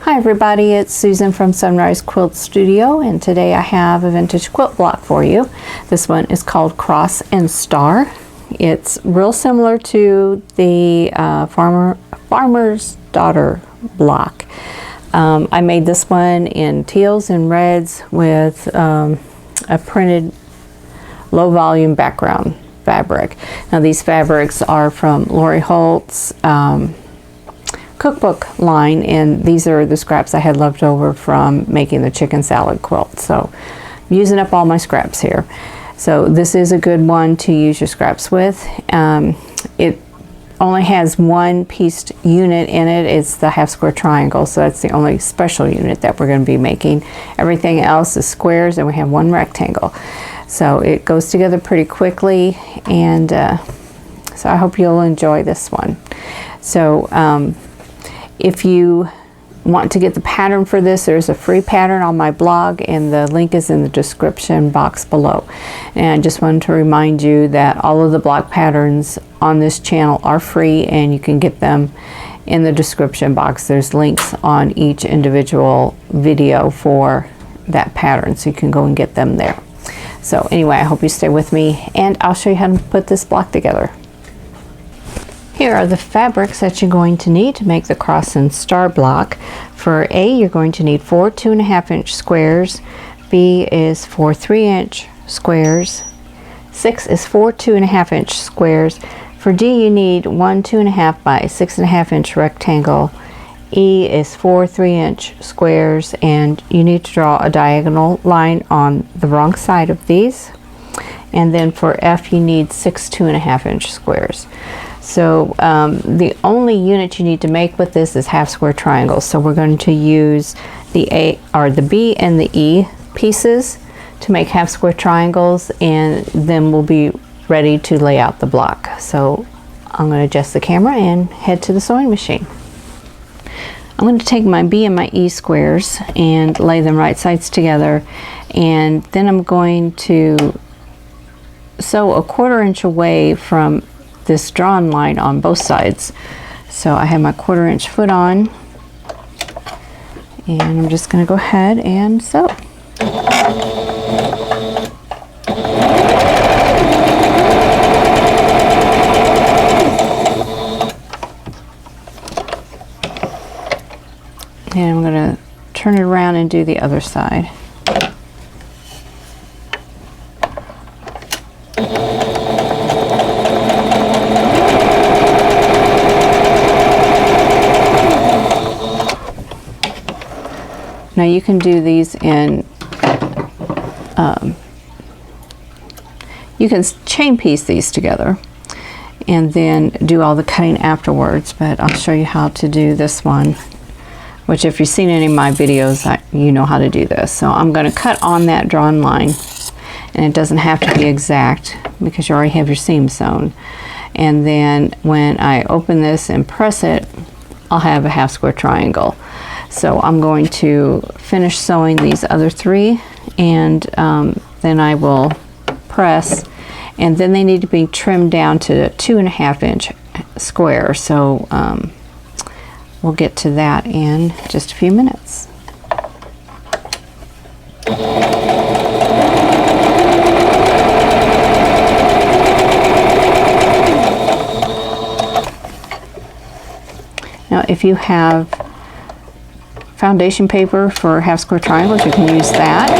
Hi everybody, it's Susan from Sunrise Quilt Studio, and today I have a vintage quilt block for you. This one is called Cross and Star. It's real similar to the Farmer's Daughter block. I made this one in teals and reds with a printed low volume background fabric. Now these fabrics are from Lori Holt's cookbook line, and these are the scraps I had left over from making the chicken salad quilt. So I'm using up all my scraps here. So this is a good one to use your scraps with. It only has one pieced unit in it. It's the half square triangle, so that's the only special unit that we're going to be making. Everything else is squares, and we have one rectangle. So it goes together pretty quickly, and so I hope you'll enjoy this one. So if you want to get the pattern for this, there's a free pattern on my blog, and the link is in the description box below. And I just wanted to remind you that all of the block patterns on this channel are free, and you can get them in the description box. There's links on each individual video for that pattern, so you can go and get them there. So anyway, I hope you stay with me, and I'll show you how to put this block together. Here are the fabrics that you're going to need to make the Cross and Star block. For A, you're going to need 4 2.5 inch squares. B is 4 3-inch squares. 6 is 4 2.5 inch squares. For D, you need 1 2.5 by 6.5 inch rectangle. E is 4 3-inch squares, and you need to draw a diagonal line on the wrong side of these. And then for F, you need 6 2.5 inch squares. So the only unit you need to make with this is half square triangles. So we're going to use the A or the B and the E pieces to make half square triangles, and then we'll be ready to lay out the block. So I'm going to adjust the camera and head to the sewing machine. I'm going to take my B and my E squares and lay them right sides together, and then I'm going to sew a 1/4 inch away from this drawn line on both sides. So I have my 1/4 inch foot on, and I'm just going to go ahead and sew. And I'm going to turn it around and do the other side. Now you can do these in, you can chain piece these together and then do all the cutting afterwards, but I'll show you how to do this one, which if you've seen any of my videos, you know how to do this. So I'm going to cut on that drawn line, and it doesn't have to be exact because you already have your seam sewn. And then when I open this and press it, I'll have a half square triangle. So I'm going to finish sewing these other 3, and then I will press, and then they need to be trimmed down to 2.5 inch square. So we'll get to that in just a few minutes. Now if you have foundation paper for half square triangles, you can use that.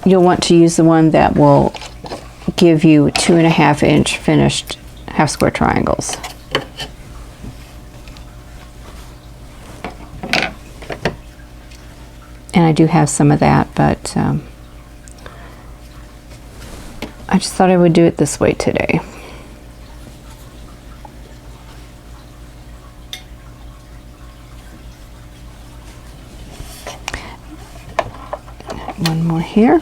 You'll want to use the one that will give you 2.5 inch finished half square triangles. And I do have some of that, but I just thought I would do it this way today. One more here.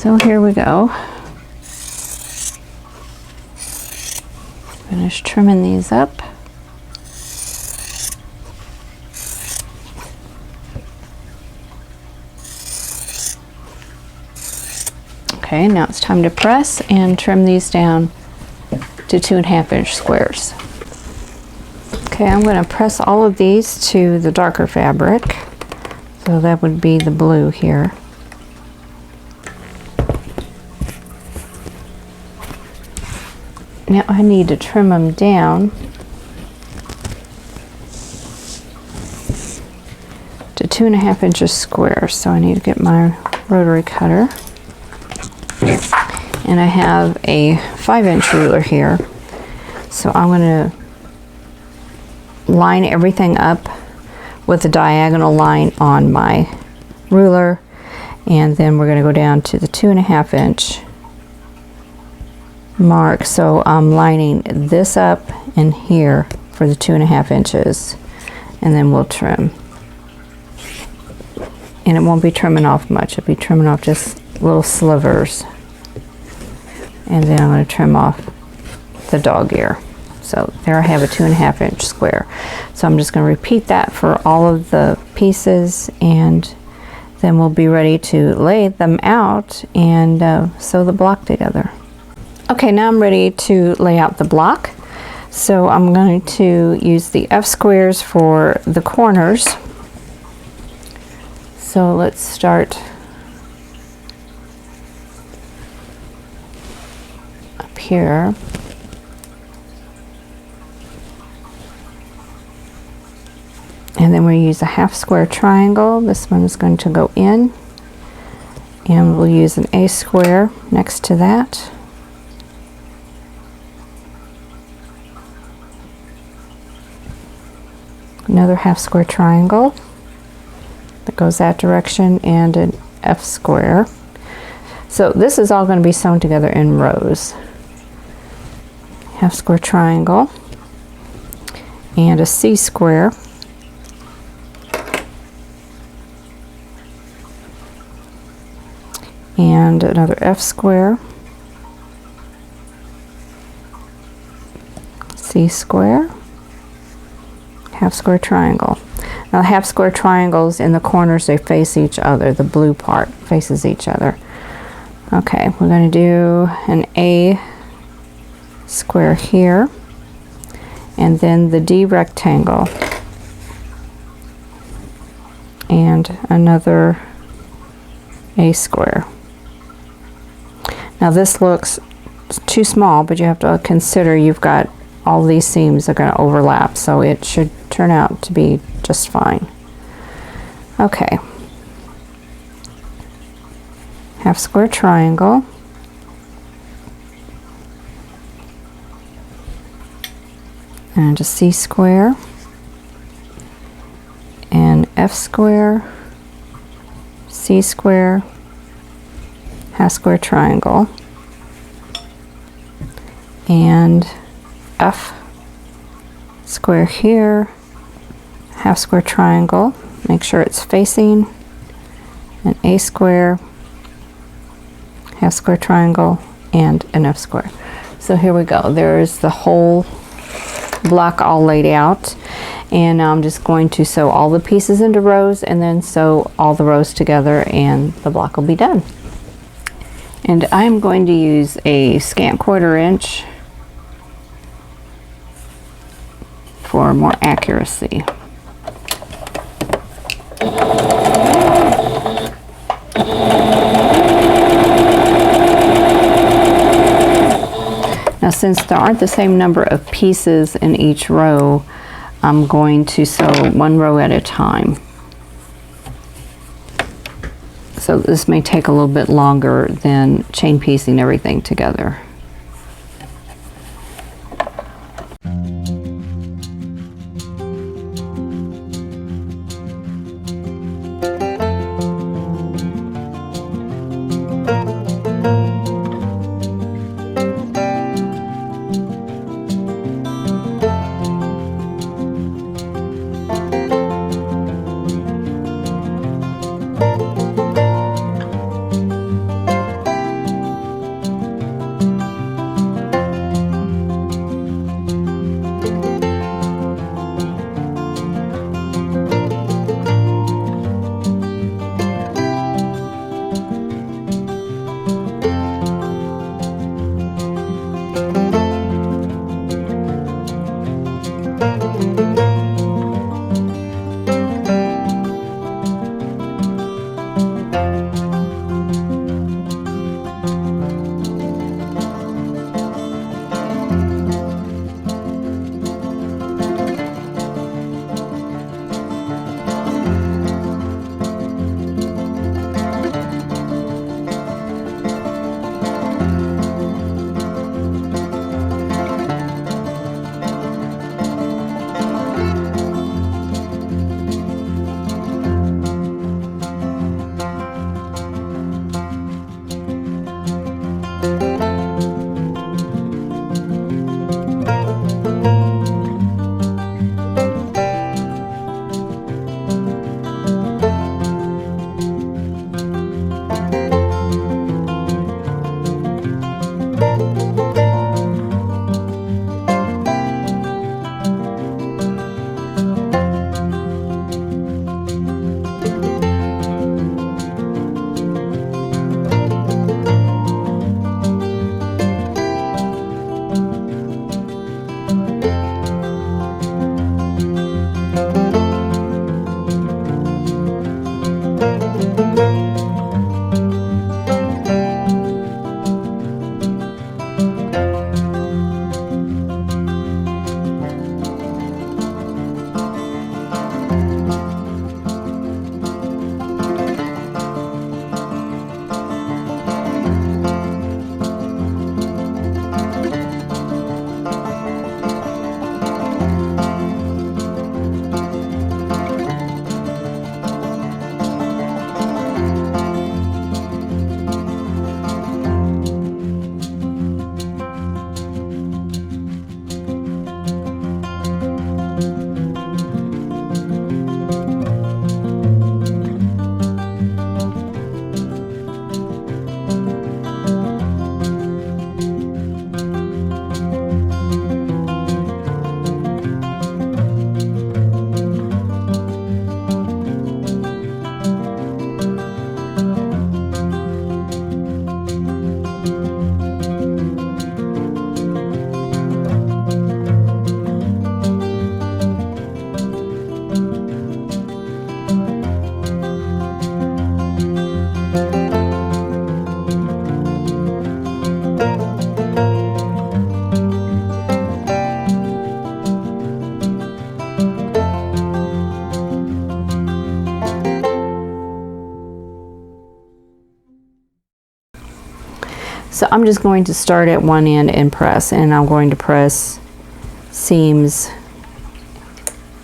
So here we go. Finish trimming these up. Okay, now it's time to press and trim these down to 2.5 inch squares. Okay, I'm going to press all of these to the darker fabric. So that would be the blue here. Now I need to trim them down to 2.5 inches square. So I need to get my rotary cutter. And I have a 5-inch ruler here. So I'm going to line everything up with a diagonal line on my ruler. And then we're going to go down to the 2.5 inch mark. So I'm lining this up and here for the 2.5 inches. And then we'll trim. And it won't be trimming off much. It'll be trimming off just little slivers. And then I'm going to trim off the dog ear. So there I have a 2.5 inch square. So I'm just going to repeat that for all of the pieces, and then we'll be ready to lay them out and sew the block together. Okay, now I'm ready to lay out the block. So I'm going to use the F squares for the corners. So let's start up here. And then we'll use a half square triangle. This one is going to go in. And we'll use an A square next to that. Another half square triangle that goes that direction, and an F square. So this is all going to be sewn together in rows. Half square triangle and a C square. And another F square, C square, half square triangle. Now half square triangles in the corners, they face each other. The blue part faces each other. Okay, we're going to do an A square here, and then the D rectangle, and another A square. Now this looks too small, but you have to consider you've got all these seams are going to overlap, so it should turn out to be just fine. Okay. Half square triangle. And a C square. And F square. C square. Half square triangle, and F square here, half square triangle, make sure it's facing, an A square, half square triangle, and an F square. So here we go. There's the whole block all laid out, and I'm just going to sew all the pieces into rows and then sew all the rows together, and the block will be done. And I'm going to use a scant 1/4 inch for more accuracy. Now since there aren't the same number of pieces in each row, I'm going to sew one row at a time. So this may take a little bit longer than chain piecing everything together. So I'm just going to start at one end and press, and I'm going to press seams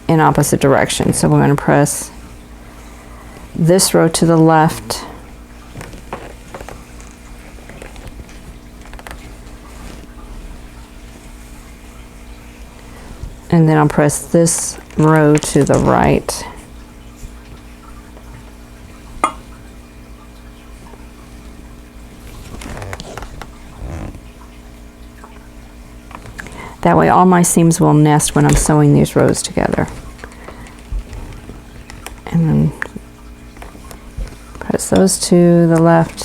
in opposite directions. So we're going to press this row to the left, and then I'll press this row to the right. That way all my seams will nest when I'm sewing these rows together. And then press those to the left.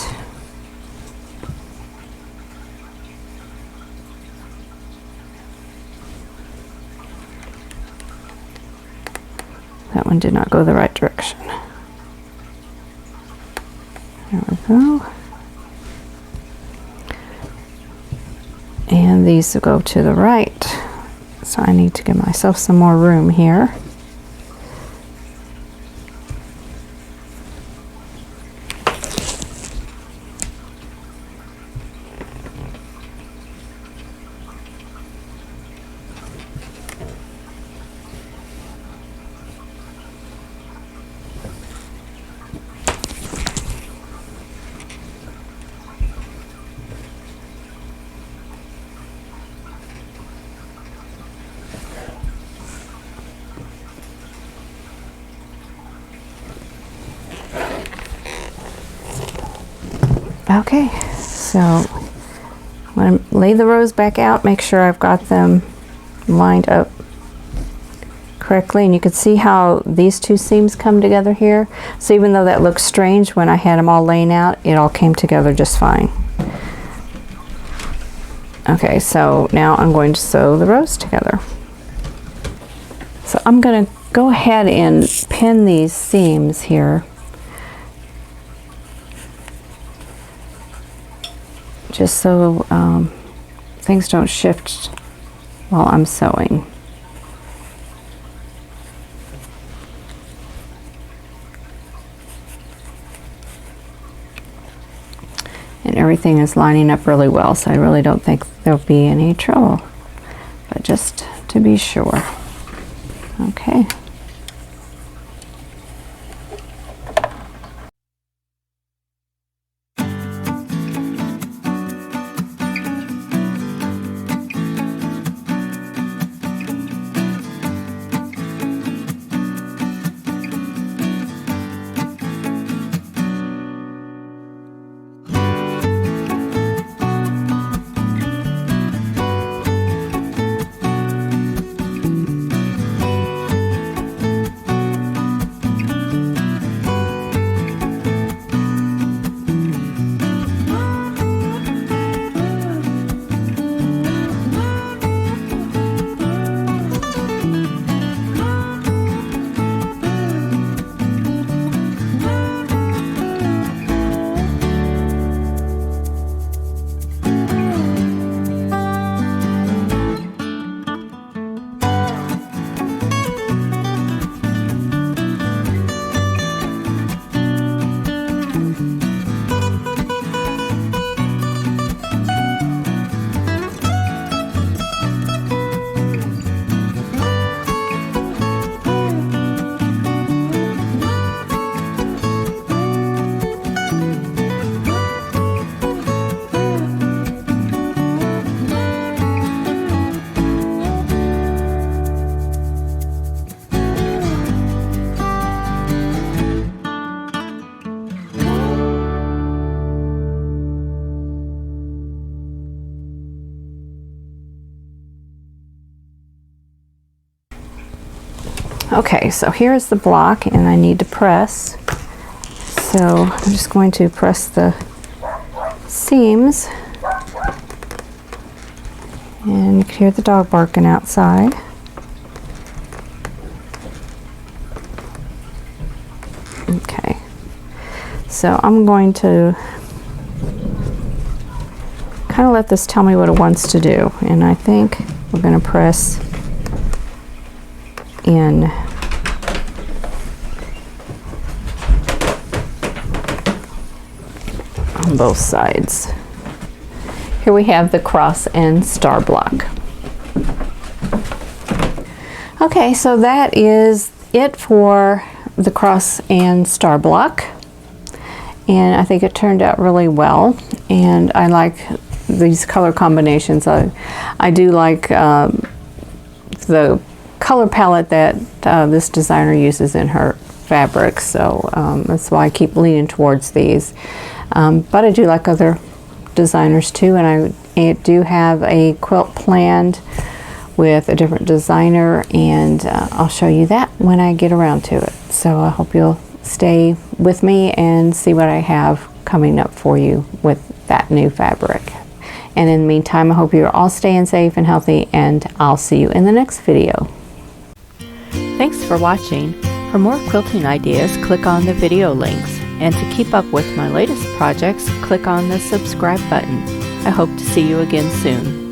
That one did not go the right direction. There we go. And these will go to the right. So I need to give myself some more room here. Okay, so I'm going to lay the rows back out, make sure I've got them lined up correctly, and you can see how these two seams come together here. So even though that looks strange when I had them all laying out, it all came together just fine. Okay, so now I'm going to sew the rows together. So I'm going to go ahead and pin these seams here, just so things don't shift while I'm sewing. And everything is lining up really well, so I really don't think there'll be any trouble, but just to be sure. Okay. Okay, so here's the block, and I need to press. So I'm just going to press the seams, and you can hear the dog barking outside. Okay, so I'm going to kind of let this tell me what it wants to do, and I think we're going to press in on both sides. Here we have the cross and star block. Okay, so that is it for the cross and star block, and I think it turned out really well, and I like these color combinations. I do like the color palette that this designer uses in her fabrics, so that's why I keep leaning towards these. But I do like other designers too, and I do have a quilt planned with a different designer, and I'll show you that when I get around to it. So I hope you'll stay with me and see what I have coming up for you with that new fabric. And in the meantime, I hope you're all staying safe and healthy, and I'll see you in the next video. Thanks for watching. For more quilting ideas, click on the video links. And to keep up with my latest projects, click on the subscribe button. I hope to see you again soon.